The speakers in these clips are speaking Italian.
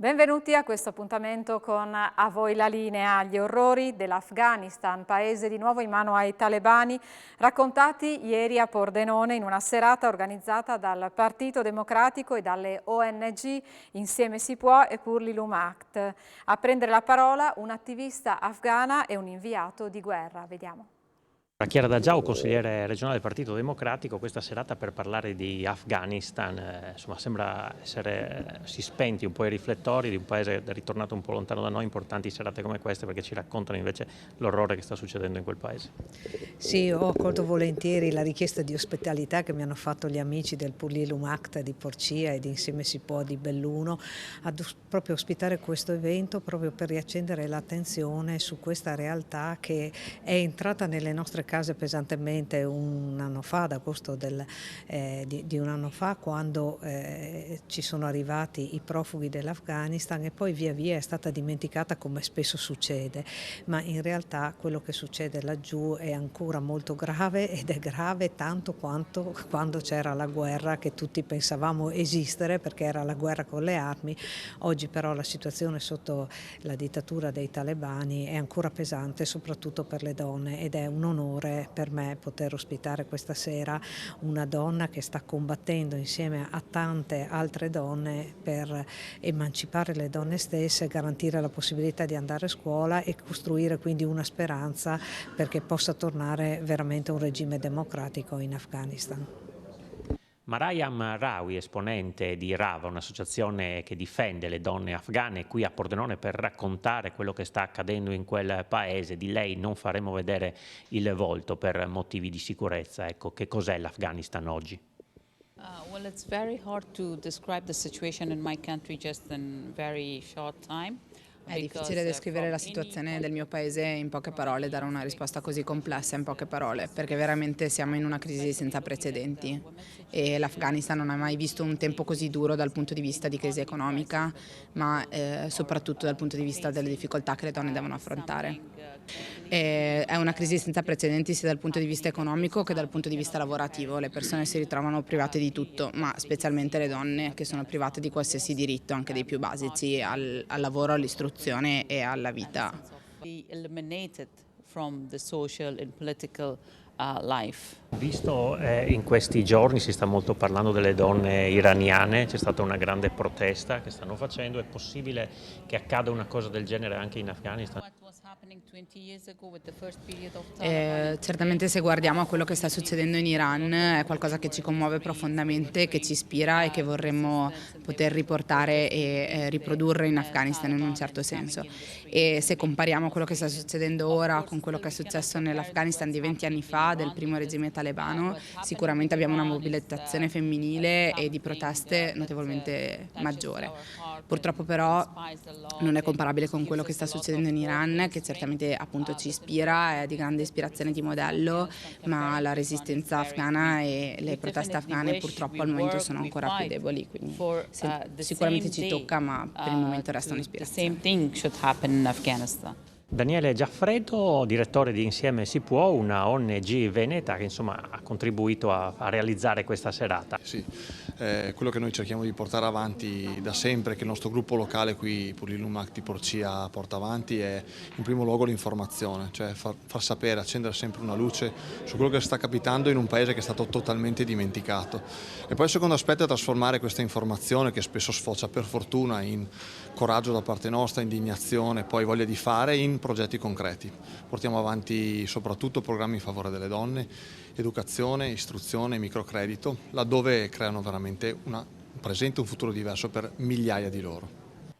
Benvenuti a questo appuntamento con A voi la linea, gli orrori dell'Afghanistan, paese di nuovo in mano ai talebani, raccontati ieri a Pordenone in una serata organizzata dal Partito Democratico e dalle ONG Insieme si può e Pur Act. A prendere la parola un'attivista afghana e un inviato di guerra. Vediamo. Chiara D'Aggiao, consigliere regionale del Partito Democratico, questa serata per parlare di Afghanistan, insomma sembra si spenti un po' i riflettori di un paese ritornato un po' lontano da noi, importanti serate come queste perché ci raccontano invece l'orrore che sta succedendo in quel paese. Sì, ho accolto volentieri la richiesta di ospitalità che mi hanno fatto gli amici del Pur Act di Porcia e di Insieme si può di Belluno, proprio ospitare questo evento proprio per riaccendere l'attenzione su questa realtà che è entrata nelle nostre case pesantemente un anno fa, ad agosto di un anno fa, quando ci sono arrivati i profughi dell'Afghanistan e poi via via è stata dimenticata come spesso succede, ma in realtà quello che succede laggiù è ancora molto grave ed è grave tanto quanto quando c'era la guerra che tutti pensavamo esistere perché era la guerra con le armi. Oggi però la situazione sotto la dittatura dei talebani è ancora pesante soprattutto per le donne ed è un onore per me poter ospitare questa sera una donna che sta combattendo insieme a tante altre donne per emancipare le donne stesse, garantire la possibilità di andare a scuola e costruire quindi una speranza perché possa tornare veramente un regime democratico in Afghanistan. Maryam Rawi, esponente di Rava, un'associazione che difende le donne afghane, qui a Pordenone per raccontare quello che sta accadendo in quel paese. Di lei non faremo vedere il volto per motivi di sicurezza. Ecco, che cos'è l'Afghanistan oggi? Well, it's very hard to describe the situation in my country just in very short time. È difficile descrivere la situazione del mio paese in poche parole, dare una risposta così complessa in poche parole, perché veramente siamo in una crisi senza precedenti e l'Afghanistan non ha mai visto un tempo così duro dal punto di vista di crisi economica, ma soprattutto dal punto di vista delle difficoltà che le donne devono affrontare. È una crisi senza precedenti sia dal punto di vista economico che dal punto di vista lavorativo. Le persone si ritrovano private di tutto, ma specialmente le donne che sono private di qualsiasi diritto, anche dei più basici, al lavoro, all'istruzione e alla vita. Visto in questi giorni si sta molto parlando delle donne iraniane, c'è stata una grande protesta che stanno facendo, è possibile che accada una cosa del genere anche in Afghanistan? Certamente se guardiamo a quello che sta succedendo in Iran è qualcosa che ci commuove profondamente, che ci ispira e che vorremmo poter riportare e riprodurre in Afghanistan in un certo senso. E se compariamo quello che sta succedendo ora con quello che è successo nell'Afghanistan di 20 anni fa, del primo regime talebano, sicuramente abbiamo una mobilitazione femminile e di proteste notevolmente maggiore. Purtroppo però non è comparabile con quello che sta succedendo in Iran, che certamente appunto ci ispira, è di grande ispirazione di modello, ma la resistenza afghana e le proteste afghane purtroppo al momento sono ancora più deboli, quindi sicuramente ci tocca, ma per il momento resta un'ispirazione. Daniele Giaffredo, direttore di Insieme si può, una ONG veneta che insomma ha contribuito a realizzare questa serata. Sì, quello che noi cerchiamo di portare avanti da sempre, che il nostro gruppo locale qui, Pur Act di Porcia, porta avanti, è in primo luogo l'informazione, cioè far sapere, accendere sempre una luce su quello che sta capitando in un paese che è stato totalmente dimenticato. E poi il secondo aspetto è trasformare questa informazione, che spesso sfocia per fortuna in coraggio da parte nostra, indignazione, poi voglia di fare, in progetti concreti. Portiamo avanti soprattutto programmi in favore delle donne, educazione, istruzione, microcredito, laddove creano veramente un presente e un futuro diverso per migliaia di loro.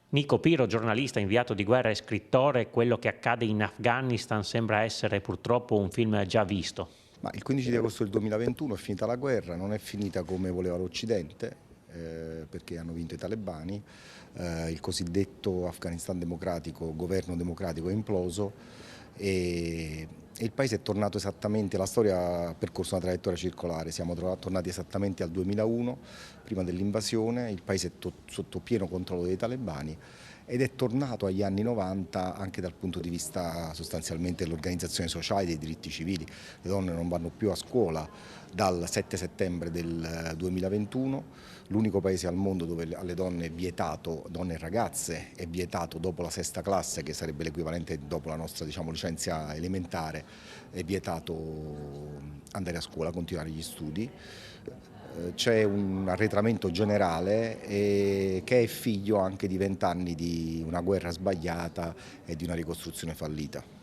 Nico Piro, giornalista, inviato di guerra e scrittore, quello che accade in Afghanistan sembra essere purtroppo un film già visto. Ma il 15 di agosto del 2021 è finita la guerra, non è finita come voleva l'Occidente, perché hanno vinto i talebani, il cosiddetto Afghanistan democratico, governo democratico è imploso e il paese è tornato esattamente, la storia ha percorso una traiettoria circolare, siamo tornati esattamente al 2001, prima dell'invasione, il paese è sotto pieno controllo dei talebani ed è tornato agli anni 90 anche dal punto di vista sostanzialmente dell'organizzazione sociale, dei diritti civili. Le donne non vanno più a scuola, dal 7 settembre del 2021, l'unico paese al mondo dove alle donne è vietato, donne e ragazze, è vietato dopo la sesta classe, che sarebbe l'equivalente dopo la nostra licenza elementare, è vietato andare a scuola, continuare gli studi. C'è un arretramento generale che è figlio anche di 20 anni di una guerra sbagliata e di una ricostruzione fallita.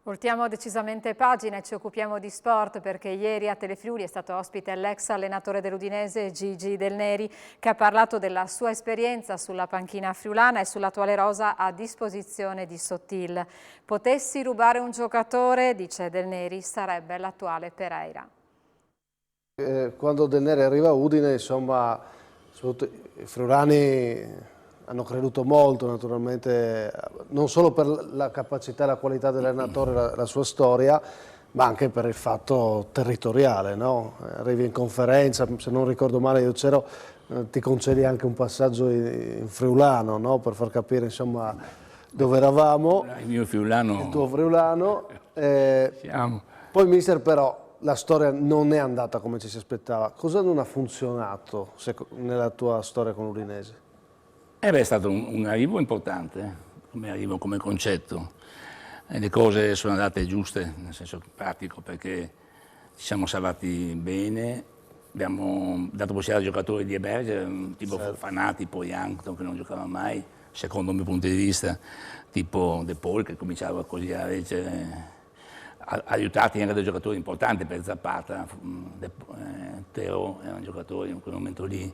Voltiamo decisamente pagina e ci occupiamo di sport, perché ieri a Telefriuli è stato ospite l'ex allenatore dell'Udinese Gigi Del Neri, che ha parlato della sua esperienza sulla panchina friulana e sull'attuale rosa a disposizione di Sottil. Potessi rubare un giocatore, dice Del Neri, sarebbe l'attuale Pereira. Quando Del Neri arriva a Udine, insomma, soprattutto i friulani hanno creduto molto, naturalmente, non solo per la capacità e la qualità dell'allenatore, la sua storia, ma anche per il fatto territoriale, no? Arrivi in conferenza, se non ricordo male io c'ero, ti concedi anche un passaggio in friulano, no? Per far capire, insomma, dove eravamo. Il mio friulano. Il tuo friulano. Siamo. Poi, mister, però la storia non è andata come ci si aspettava. Cosa non ha funzionato nella tua storia con l'Udinese? È stato un arrivo importante, come concetto. E le cose sono andate giuste, nel senso pratico, perché ci siamo salvati bene, abbiamo dato possibilità ai giocatori di emergere, tipo Fanati, poi Yankton, che non giocava mai, secondo il mio punto di vista, tipo De Paul, che cominciava così a reggere, aiutati anche dai giocatori importanti, per Zapata, Teo erano giocatori in quel momento lì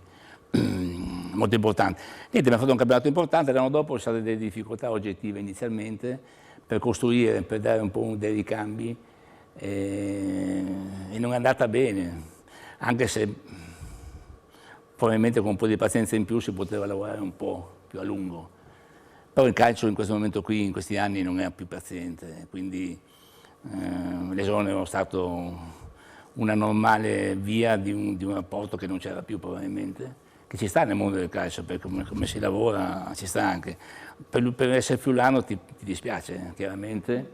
molto importanti. Niente, mi ha fatto un campionato importante, l'anno dopo ci sono state delle difficoltà oggettive inizialmente per costruire, per dare un po' dei ricambi e non è andata bene, anche se probabilmente con un po' di pazienza in più si poteva lavorare un po' più a lungo. Però il calcio in questo momento qui, in questi anni, non è più paziente, quindi l'esonero è stato una normale via di un rapporto che non c'era più probabilmente, che ci sta nel mondo del calcio, perché come si lavora ci sta anche. Per essere friulano ti dispiace, chiaramente,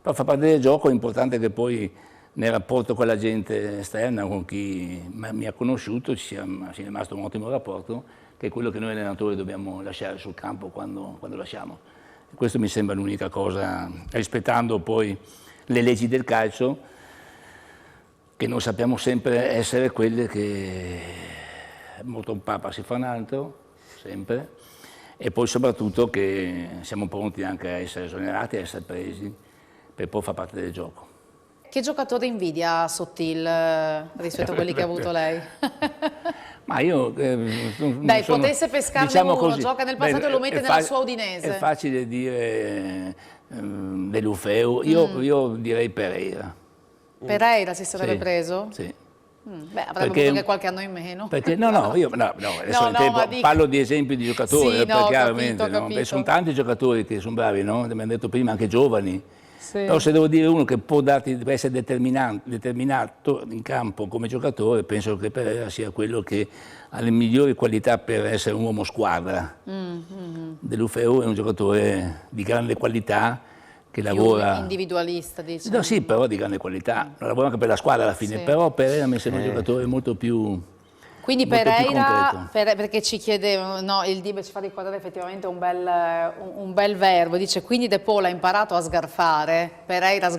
però fa parte del gioco. È importante che poi nel rapporto con la gente esterna, con chi mi ha conosciuto, ci sia rimasto un ottimo rapporto, che è quello che noi allenatori dobbiamo lasciare sul campo quando lasciamo. E questo mi sembra l'unica cosa, rispettando poi le leggi del calcio, che noi sappiamo sempre essere quelle che molto un papa si fa un altro, sempre, e poi soprattutto che siamo pronti anche a essere esonerati, a essere presi, per poi far parte del gioco. Che giocatore invidia Sottil rispetto a quelli che ha avuto lei? Ma io Dai, potesse pescarne diciamo uno, così, gioca nel passato e lo mette nella sua Udinese. È facile dire dell'Ufeu, io direi Pereira. Pereira si sarebbe preso? Sì. Beh, avrebbe avuto anche qualche anno in meno. Perché, parlo di esempi di giocatori, sì, chiaramente. Capito. Sono tanti giocatori che sono bravi, no? Abbiamo detto prima, anche giovani. Sì. Però se devo dire uno che può essere determinato in campo come giocatore, penso che Pereira sia quello che ha le migliori qualità per essere un uomo squadra. Dell'Ufeu è un giocatore di grande qualità, che lavora... Più individualista, diciamo. No, sì, però di grande qualità. Lavora anche per la squadra alla fine, sì. Però Pereira mi sembra un giocatore molto più... Quindi Pereira, perché ci chiedevano, no, il Dibe ci fa ricordato effettivamente un bel verbo, dice quindi De Paul ha imparato a sgarfare, Pereira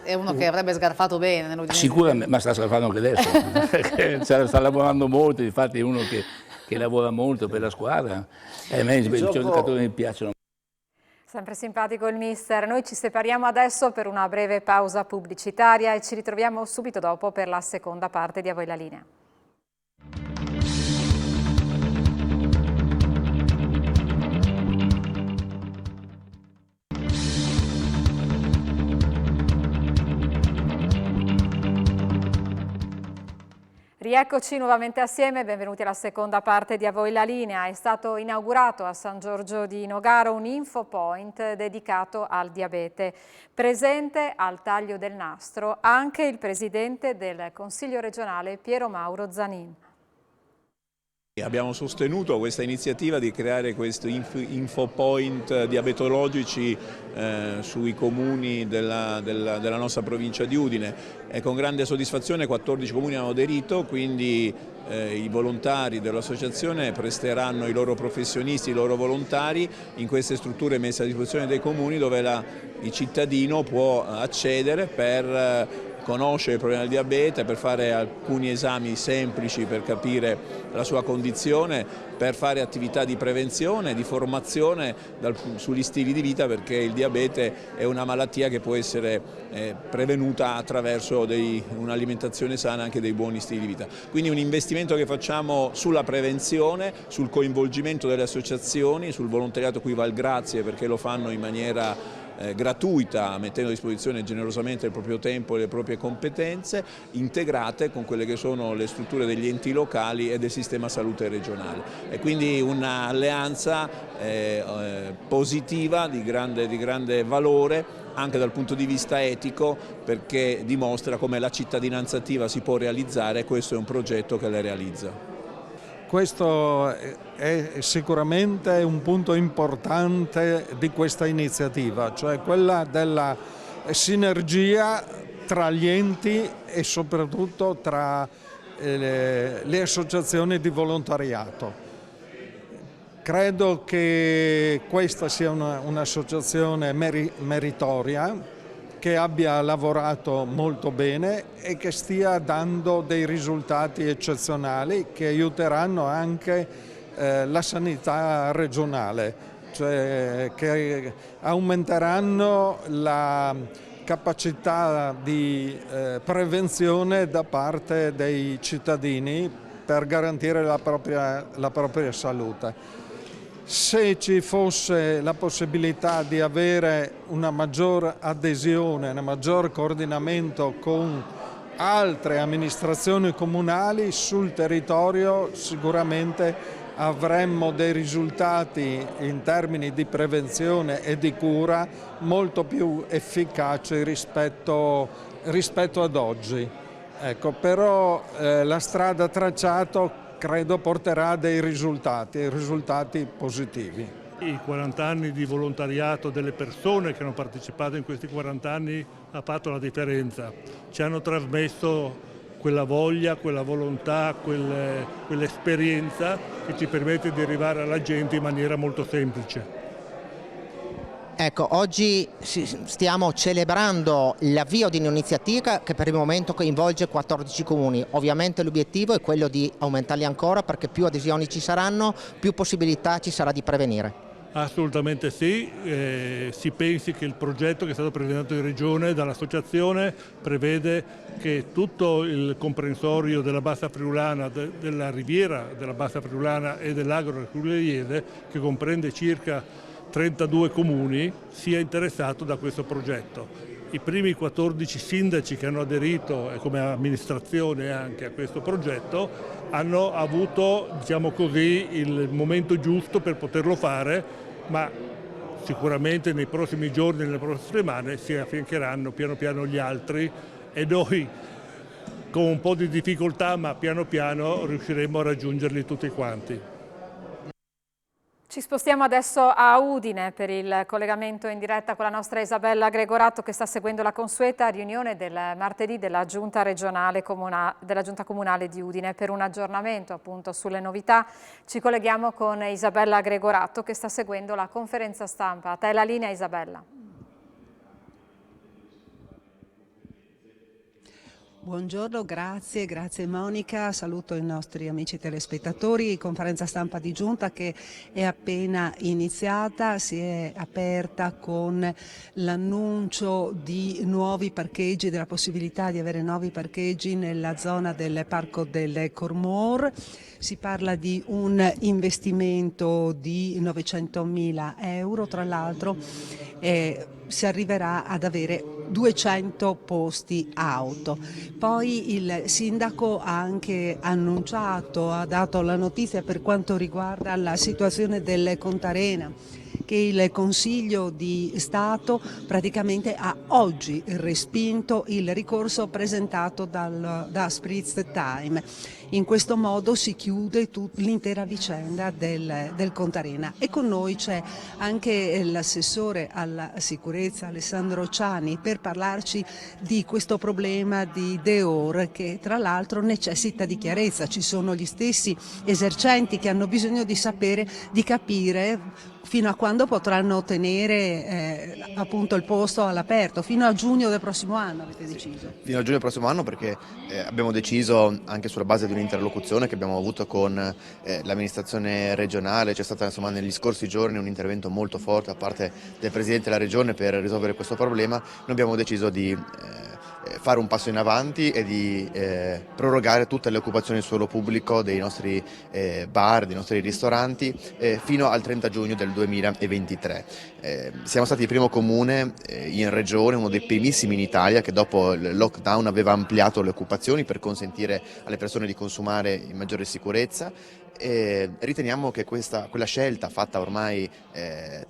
è uno che avrebbe sgarfato bene nell'Udinese. Sicuramente, ma sta sgarfando anche adesso, perché sta lavorando molto, infatti è uno che lavora molto per la squadra, e a me i giocatori mi piacciono. Sempre simpatico il mister. Noi ci separiamo adesso per una breve pausa pubblicitaria e ci ritroviamo subito dopo per la seconda parte di A voi la linea. Rieccoci nuovamente assieme, benvenuti alla seconda parte di A voi la linea. È stato inaugurato a San Giorgio di Nogaro un infopoint dedicato al diabete. Presente al taglio del nastro anche il presidente del Consiglio regionale Piero Mauro Zanin. Abbiamo sostenuto questa iniziativa di creare questi infopoint diabetologici sui comuni della nostra provincia di Udine e con grande soddisfazione 14 comuni hanno aderito, quindi i volontari dell'associazione presteranno i loro professionisti, i loro volontari in queste strutture messe a disposizione dei comuni dove il cittadino può accedere per conoscere il problema del diabete, per fare alcuni esami semplici per capire la sua condizione, per fare attività di prevenzione, di formazione sugli stili di vita, perché il diabete è una malattia che può essere prevenuta attraverso un'alimentazione sana e anche dei buoni stili di vita. Quindi un investimento che facciamo sulla prevenzione, sul coinvolgimento delle associazioni, sul volontariato, cui va il grazie perché lo fanno in maniera gratuita, mettendo a disposizione generosamente il proprio tempo e le proprie competenze, integrate con quelle che sono le strutture degli enti locali e del sistema salute regionale. E quindi un'alleanza positiva di grande valore anche dal punto di vista etico, perché dimostra come la cittadinanza attiva si può realizzare e questo è un progetto che la realizza. Questo è sicuramente un punto importante di questa iniziativa, cioè quella della sinergia tra gli enti e soprattutto tra le associazioni di volontariato. Credo che questa sia un'associazione meritoria, che abbia lavorato molto bene e che stia dando dei risultati eccezionali che aiuteranno anche la sanità regionale, cioè che aumenteranno la capacità di prevenzione da parte dei cittadini per garantire la propria salute. Se ci fosse la possibilità di avere una maggior adesione, un maggior coordinamento con altre amministrazioni comunali sul territorio, sicuramente avremmo dei risultati in termini di prevenzione e di cura molto più efficaci rispetto ad oggi. Ecco, però la strada tracciata credo porterà a dei risultati positivi. I 40 anni di volontariato delle persone che hanno partecipato in questi 40 anni ha fatto la differenza. Ci hanno trasmesso quella voglia, quella volontà, quell'esperienza che ci permette di arrivare alla gente in maniera molto semplice. Ecco, oggi stiamo celebrando l'avvio di un'iniziativa che per il momento coinvolge 14 comuni. Ovviamente l'obiettivo è quello di aumentarli ancora, perché più adesioni ci saranno, più possibilità ci sarà di prevenire. Assolutamente sì, si pensi che il progetto che è stato presentato in Regione dall'associazione prevede che tutto il comprensorio della Bassa Friulana, della Riviera della Bassa Friulana e dell'Agro Friulese, che comprende circa 32 comuni, sia interessato da questo progetto. I primi 14 sindaci che hanno aderito come amministrazione anche a questo progetto hanno avuto, diciamo così, il momento giusto per poterlo fare, ma sicuramente nei prossimi giorni, nelle prossime settimane si affiancheranno piano piano gli altri e noi con un po' di difficoltà, ma piano piano riusciremo a raggiungerli tutti quanti. Ci spostiamo adesso a Udine per il collegamento in diretta con la nostra Isabella Gregorato, che sta seguendo la consueta riunione del martedì della Giunta Comunale di Udine. Per un aggiornamento appunto sulle novità ci colleghiamo con Isabella Gregorato, che sta seguendo la conferenza stampa. A te la linea, Isabella. Buongiorno, grazie Monica, saluto i nostri amici telespettatori. Conferenza stampa di Giunta che è appena iniziata, si è aperta con l'annuncio di nuovi parcheggi, della possibilità di avere nuovi parcheggi nella zona del Parco del Cormor. Si parla di un investimento di 900.000 euro, tra l'altro si arriverà ad avere 200 posti auto. Poi il sindaco ha anche annunciato, ha dato la notizia per quanto riguarda la situazione del Contarena, che il Consiglio di Stato praticamente ha oggi respinto il ricorso presentato da Spritz Time. In questo modo si chiude l'intera vicenda del Contarena, e con noi c'è anche l'assessore alla sicurezza Alessandro Ciani per parlarci di questo problema di Deor, che tra l'altro necessita di chiarezza. Ci sono gli stessi esercenti che hanno bisogno di sapere, di capire fino a quando potranno ottenere appunto il posto all'aperto. Fino a giugno del prossimo anno avete deciso? Fino a giugno del prossimo anno, perché abbiamo deciso, anche sulla base di un'interlocuzione che abbiamo avuto con l'amministrazione regionale, c'è stato insomma negli scorsi giorni un intervento molto forte da parte del Presidente della Regione per risolvere questo problema. Noi abbiamo deciso di fare un passo in avanti e di prorogare tutte le occupazioni di suolo pubblico dei nostri bar, dei nostri ristoranti fino al 30 giugno del 2023. Siamo stati il primo comune in regione, uno dei primissimi in Italia, che dopo il lockdown aveva ampliato le occupazioni per consentire alle persone di consumare in maggiore sicurezza. E riteniamo che quella scelta fatta ormai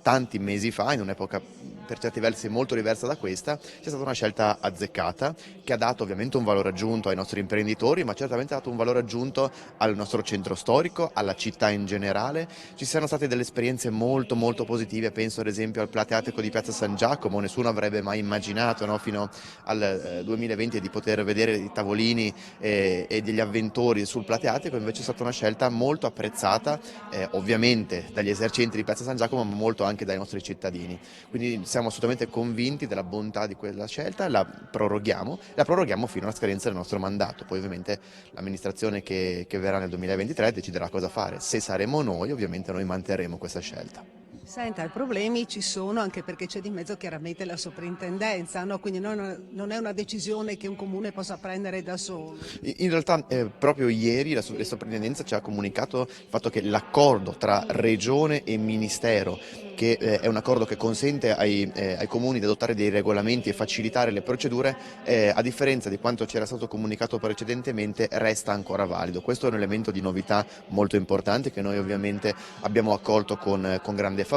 tanti mesi fa, in un'epoca per certi versi molto diversa da questa, sia stata una scelta azzeccata, che ha dato ovviamente un valore aggiunto ai nostri imprenditori, ma certamente ha dato un valore aggiunto al nostro centro storico, alla città in generale. Ci sono state delle esperienze molto positive, penso ad esempio al Plateatico di Piazza San Giacomo. Nessuno avrebbe mai immaginato, no, fino al 2020 di poter vedere i tavolini e degli avventori sul Plateatico. Invece è stata una scelta molto apprezzata ovviamente dagli esercenti di Piazza San Giacomo, ma molto anche dai nostri cittadini. Quindi siamo assolutamente convinti della bontà di quella scelta, la proroghiamo fino alla scadenza del nostro mandato. Poi ovviamente l'amministrazione che verrà nel 2023 deciderà cosa fare. Se saremo noi, ovviamente noi manterremo questa scelta. Senta, i problemi ci sono anche perché c'è di mezzo chiaramente la soprintendenza, no? Quindi non è una decisione che un comune possa prendere da solo. In realtà proprio ieri la soprintendenza ci ha comunicato il fatto che l'accordo tra regione e ministero, che è un accordo che consente ai comuni di adottare dei regolamenti e facilitare le procedure, a differenza di quanto ci era stato comunicato precedentemente, resta ancora valido. Questo è un elemento di novità molto importante che noi ovviamente abbiamo accolto con grande favore.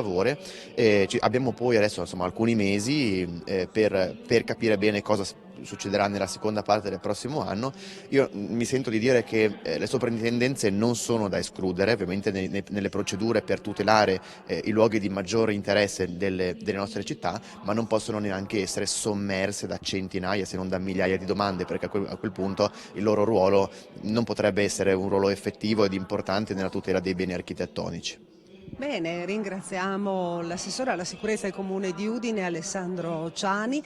Abbiamo poi adesso alcuni mesi per capire bene cosa succederà nella seconda parte del prossimo anno. Io mi sento di dire che le soprintendenze non sono da escludere, ovviamente nelle procedure per tutelare i luoghi di maggiore interesse delle nostre città, ma non possono neanche essere sommerse da centinaia se non da migliaia di domande, perché a quel punto il loro ruolo non potrebbe essere un ruolo effettivo ed importante nella tutela dei beni architettonici. Bene, ringraziamo l'assessore alla sicurezza del Comune di Udine, Alessandro Ciani.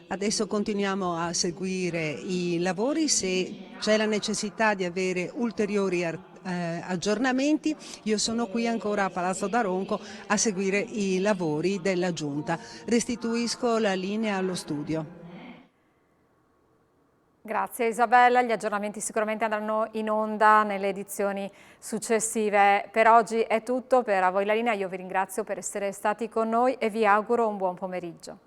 Adesso continuiamo a seguire i lavori. Se c'è la necessità di avere ulteriori aggiornamenti, io sono qui ancora a Palazzo d'Aronco a seguire i lavori della Giunta. Restituisco la linea allo studio. Grazie Isabella, gli aggiornamenti sicuramente andranno in onda nelle edizioni successive. Per oggi è tutto, per A Voi la Linea io vi ringrazio per essere stati con noi e vi auguro un buon pomeriggio.